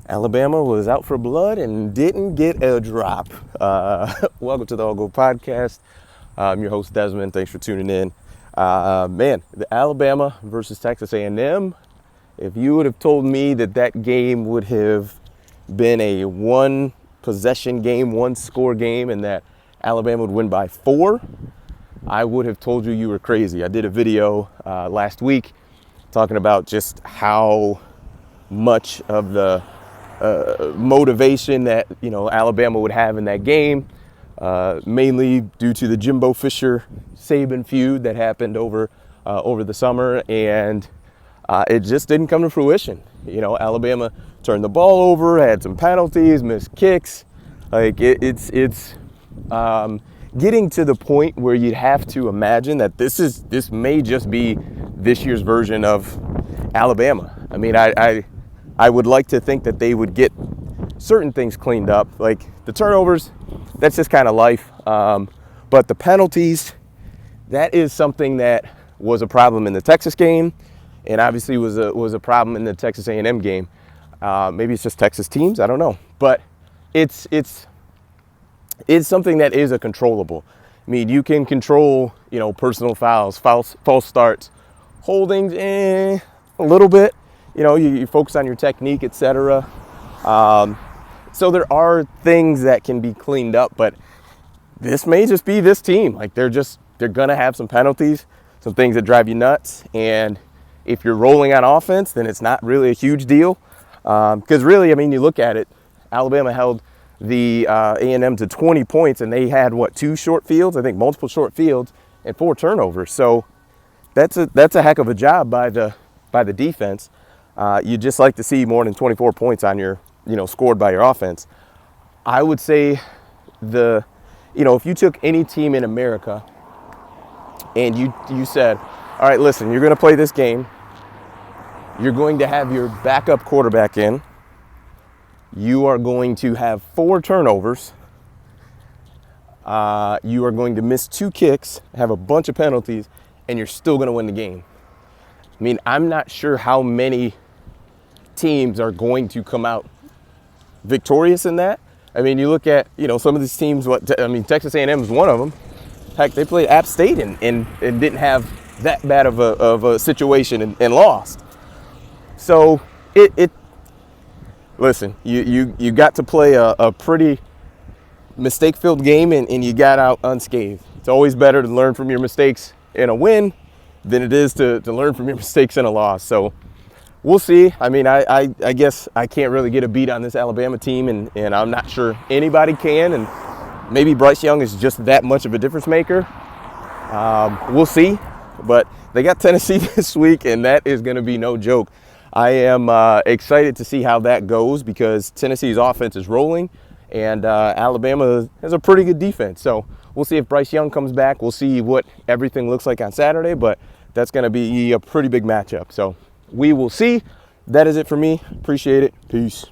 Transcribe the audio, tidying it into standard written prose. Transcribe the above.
Alabama was out for blood and didn't get a drop. Welcome to the All Go Podcast. I'm your host, Desmond. Thanks for tuning in. The Alabama versus Texas A&M. If you would have told me that game would have been a one-possession game, one-score game, and that Alabama would win by 4, I would have told you were crazy. I did a video last week talking about just how much of the motivation that Alabama would have in that game, mainly due to the Jimbo Fisher-Saban feud that happened over the summer, and it just didn't come to fruition. Alabama turned the ball over, had some penalties, missed kicks. It's getting to the point where you'd have to imagine that this may just be this year's version of Alabama. I mean, I would like to think that they would get certain things cleaned up, like the turnovers. That's just kind of life. But the penalties, that is something that was a problem in the Texas game, and obviously was a problem in the Texas A&M game. Maybe it's just Texas teams, I don't know. But it's something that is a controllable. I mean, you can control, personal fouls, false starts, holdings, a little bit. You focus on your technique, etc. So there are things that can be cleaned up, but this may just be this team. They're gonna have some penalties, some things that drive you nuts. And if you're rolling on offense, then it's not really a huge deal. Because really, you look at it, Alabama held the A&M to 20 points, and they had two short fields? I think multiple short fields and 4 turnovers. So that's a heck of a job by the defense. You'd just like to see more than 24 points on your, scored by your offense. I would say if you took any team in America and you said, all right, listen, you're going to play this game. You're going to have your backup quarterback in. You are going to have 4 turnovers. You are going to miss 2 kicks, have a bunch of penalties, and you're still going to win the game. I'm not sure how many teams are going to come out victorious in that. You look at, some of these teams, Texas A&M is one of them. Heck, they played App State and didn't have that bad of a situation and lost. So listen, you got to play a pretty mistake-filled game and you got out unscathed. It's always better to learn from your mistakes in a win than it is to learn from your mistakes in a loss. So we'll see. I guess I can't really get a beat on this Alabama team, and I'm not sure anybody can. And maybe Bryce Young is just that much of a difference maker. We'll see. But they got Tennessee this week, and that is going to be no joke. I am excited to see how that goes because Tennessee's offense is rolling, and Alabama has a pretty good defense. So we'll see if Bryce Young comes back. We'll see what everything looks like on Saturday, but that's going to be a pretty big matchup. So we will see. That is it for me. Appreciate it. Peace.